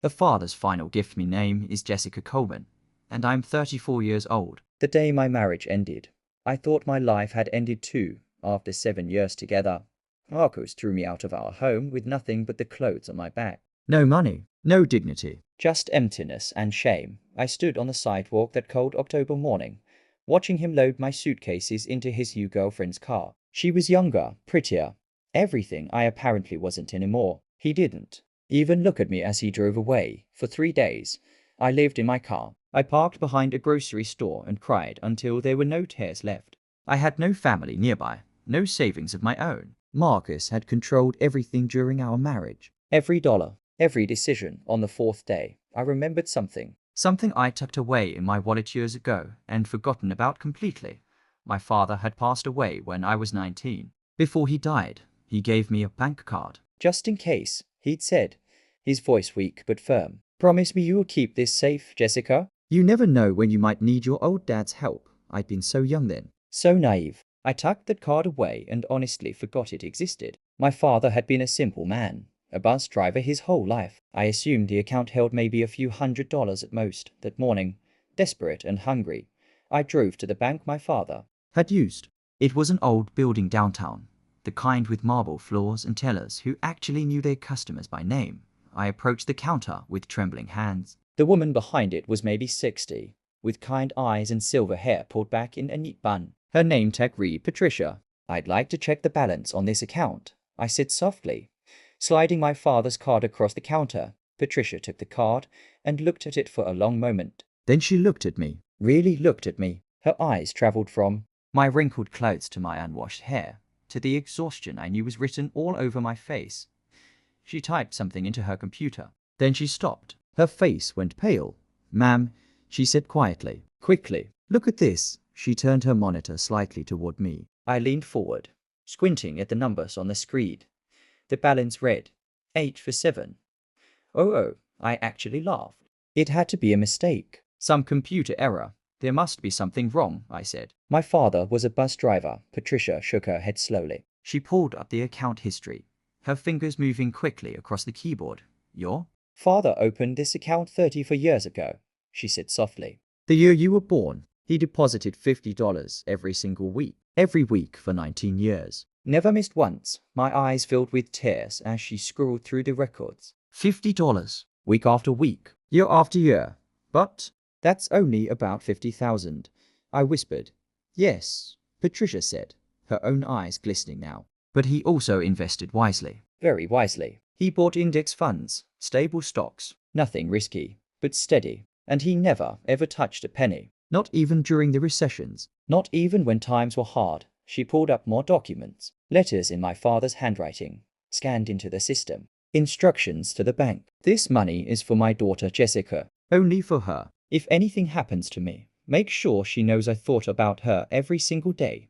Her father's final gift me name is Jessica Coleman, and I'm 34 years old. The day my marriage ended, I thought my life had ended too, after 7 years together. Marcus threw me out of our home with nothing but the clothes on my back. No money, no dignity, just emptiness and shame. I stood on the sidewalk that cold October morning, watching him load my suitcases into his new girlfriend's car. She was younger, prettier, everything I apparently wasn't anymore. He didn't even look at me as he drove away. For 3 days, I lived in my car. I parked behind a grocery store and cried until there were no tears left. I had no family nearby, no savings of my own. Marcus had controlled everything during our marriage. Every dollar, every decision. On the 4th day, I remembered something. Something I tucked away in my wallet years ago and forgotten about completely. My father had passed away when I was 19. Before he died, he gave me a bank card. Just in case, he'd said, his voice weak but firm. Promise me you will keep this safe, Jessica? You never know when you might need your old dad's help. I'd been so young then. So naive. I tucked that card away and honestly forgot it existed. My father had been a simple man, a bus driver his whole life. I assumed the account held maybe a few $100s at most. That morning, desperate and hungry, I drove to the bank my father had used. It was an old building downtown, the kind with marble floors and tellers who actually knew their customers by name. I approached the counter with trembling hands. The woman behind it was maybe 60, with kind eyes and silver hair pulled back in a neat bun. Her name tag read Patricia. I'd like to check the balance on this account, I said softly, sliding my father's card across the counter. Patricia took the card and looked at it for a long moment. Then she looked at me, really looked at me. Her eyes traveled from my wrinkled clothes to my unwashed hair, to the exhaustion I knew was written all over my face. She typed something into her computer. Then she stopped. Her face went pale. Ma'am, she said quietly. Quickly, look at this. She turned her monitor slightly toward me. I leaned forward, squinting at the numbers on the screen. The balance read 8 for 7. Oh, I actually laughed. It had to be a mistake. Some computer error. There must be something wrong, I said. My father was a bus driver. Patricia shook her head slowly. She pulled up the account history, her fingers moving quickly across the keyboard. Your father opened this account 34 years ago, she said softly. The year you were born. He deposited $50 every single week. Every week for 19 years. Never missed once. My eyes filled with tears as she scrolled through the records. $50. Week after week. Year after year. But that's only about 50,000. I whispered. Yes, Patricia said, her own eyes glistening now. But he also invested wisely. Very wisely. He bought index funds, stable stocks, nothing risky, but steady. And he never, ever touched a penny. Not even during the recessions. Not even when times were hard. She pulled up more documents. Letters in my father's handwriting, scanned into the system. Instructions to the bank. This money is for my daughter Jessica. Only for her. If anything happens to me, make sure she knows I thought about her every single day.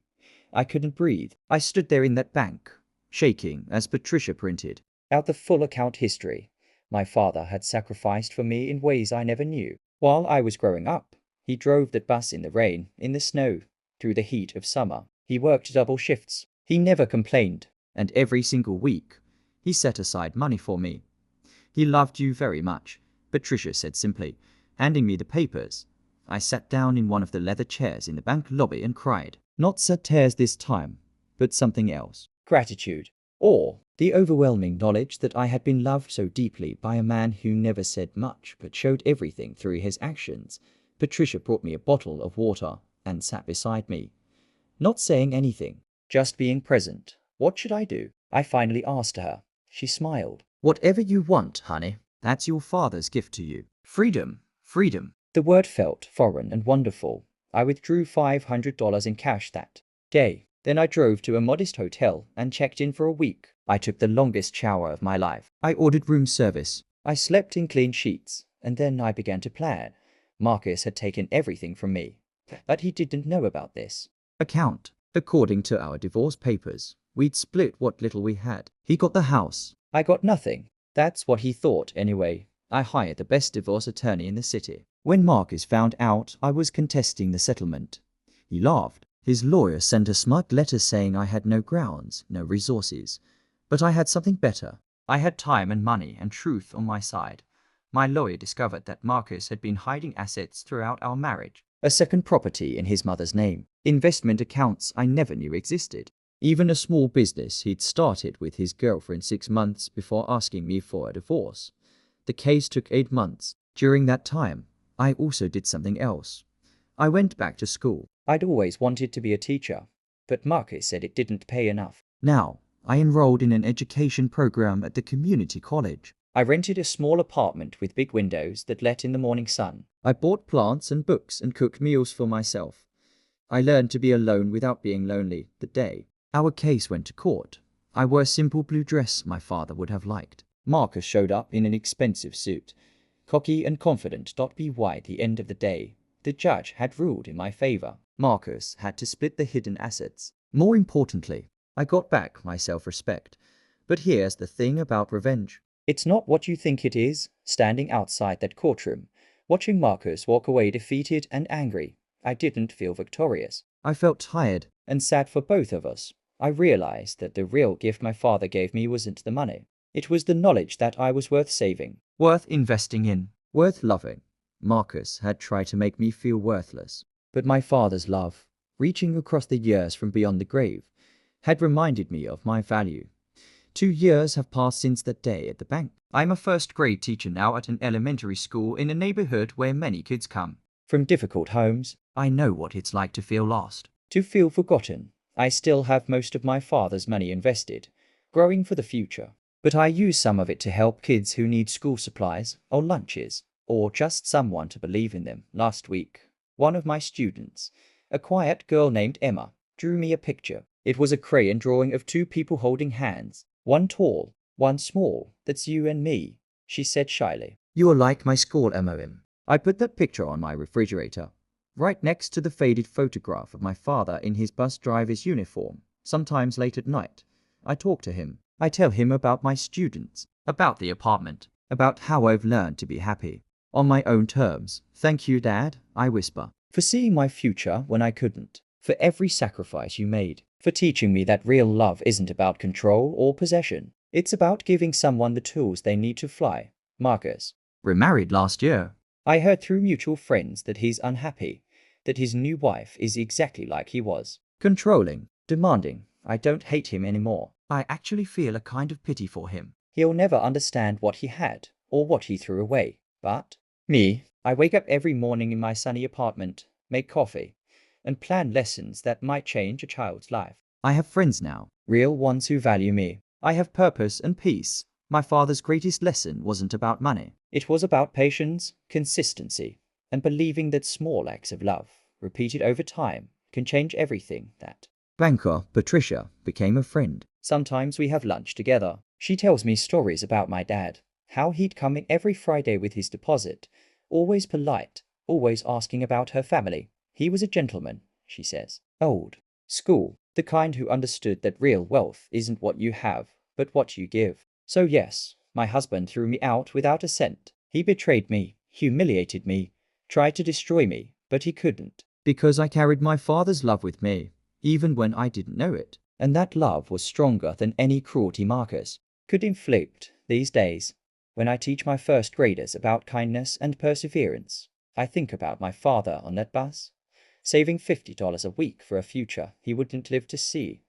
I couldn't breathe. I stood there in that bank, shaking as Patricia printed out the full account history. My father had sacrificed for me in ways I never knew. While I was growing up, he drove that bus in the rain, in the snow, through the heat of summer. He worked double shifts. He never complained. And every single week, he set aside money for me. He loved you very much, Patricia said simply, handing me the papers. I sat down in one of the leather chairs in the bank lobby and cried. Not sad tears this time, but something else. Gratitude. Or the overwhelming knowledge that I had been loved so deeply by a man who never said much but showed everything through his actions. Patricia brought me a bottle of water and sat beside me. Not saying anything, just being present. What should I do? I finally asked her. She smiled. Whatever you want, honey. That's your father's gift to you. Freedom. Freedom. The word felt foreign and wonderful. I withdrew $500 in cash that day. Then I drove to a modest hotel and checked in for a week. I took the longest shower of my life. I ordered room service. I slept in clean sheets. And then I began to plan. Marcus had taken everything from me. But he didn't know about this account. According to our divorce papers, we'd split what little we had. He got the house. I got nothing. That's what he thought anyway. I hired the best divorce attorney in the city. When Marcus found out I was contesting the settlement, he laughed. His lawyer sent a smug letter saying I had no grounds, no resources. But I had something better. I had time and money and truth on my side. My lawyer discovered that Marcus had been hiding assets throughout our marriage. A second property in his mother's name. Investment accounts I never knew existed. Even a small business he'd started with his girlfriend 6 months before asking me for a divorce. The case took 8 months. During that time, I also did something else. I went back to school. I'd always wanted to be a teacher, but Marcus said it didn't pay enough. Now, I enrolled in an education program at the community college. I rented a small apartment with big windows that let in the morning sun. I bought plants and books and cooked meals for myself. I learned to be alone without being lonely that day. Our case went to court. I wore a simple blue dress my father would have liked. Marcus showed up in an expensive suit. Cocky and confident. By the end of the day, the judge had ruled in my favor. Marcus had to split the hidden assets. More importantly, I got back my self-respect. But here's the thing about revenge. It's not what you think it is. Standing outside that courtroom, watching Marcus walk away defeated and angry, I didn't feel victorious. I felt tired and sad for both of us. I realized that the real gift my father gave me wasn't the money. It was the knowledge that I was worth saving, worth investing in, worth loving. Marcus had tried to make me feel worthless, but my father's love, reaching across the years from beyond the grave, had reminded me of my value. 2 years have passed since that day at the bank. I'm a first-grade teacher now at an elementary school in a neighborhood where many kids come from difficult homes. I know what it's like to feel lost, to feel forgotten. I still have most of my father's money invested, growing for the future. But I use some of it to help kids who need school supplies or lunches, or just someone to believe in them. Last week, one of my students, a quiet girl named Emma, drew me a picture. It was a crayon drawing of 2 people holding hands, one tall, one small. That's you and me, she said shyly. You are like my school MOM. I put that picture on my refrigerator, right next to the faded photograph of my father in his bus driver's uniform. Sometimes late at night, I talk to him. I tell him about my students, about the apartment, about how I've learned to be happy on my own terms. Thank you, Dad, I whisper, for seeing my future when I couldn't, for every sacrifice you made, for teaching me that real love isn't about control or possession. It's about giving someone the tools they need to fly. Marcus remarried last year. I heard through mutual friends that he's unhappy, that his new wife is exactly like he was. Controlling, demanding. I don't hate him anymore. I actually feel a kind of pity for him. He'll never understand what he had or what he threw away. But me, I wake up every morning in my sunny apartment, make coffee, and plan lessons that might change a child's life. I have friends now, real ones who value me. I have purpose and peace. My father's greatest lesson wasn't about money. It was about patience, consistency, and believing that small acts of love, repeated over time, can change everything. That banker, Patricia, became a friend. Sometimes we have lunch together. She tells me stories about my dad, how he'd come in every Friday with his deposit, always polite, always asking about her family. He was a gentleman, she says. Old school, the kind who understood that real wealth isn't what you have, but what you give. So yes, my husband threw me out without a cent. He betrayed me, humiliated me, tried to destroy me, but he couldn't. Because I carried my father's love with me, even when I didn't know it. And that love was stronger than any cruelty Marcus could inflict. These days, when I teach my first graders about kindness and perseverance, I think about my father on that bus, saving $50 a week for a future he wouldn't live to see.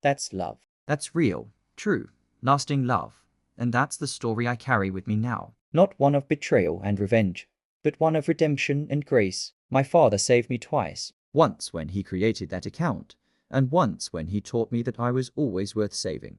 That's love. That's real, true, lasting love. And that's the story I carry with me now. Not one of betrayal and revenge, but one of redemption and grace. My father saved me twice. Once when he created that account, and once when he taught me that I was always worth saving.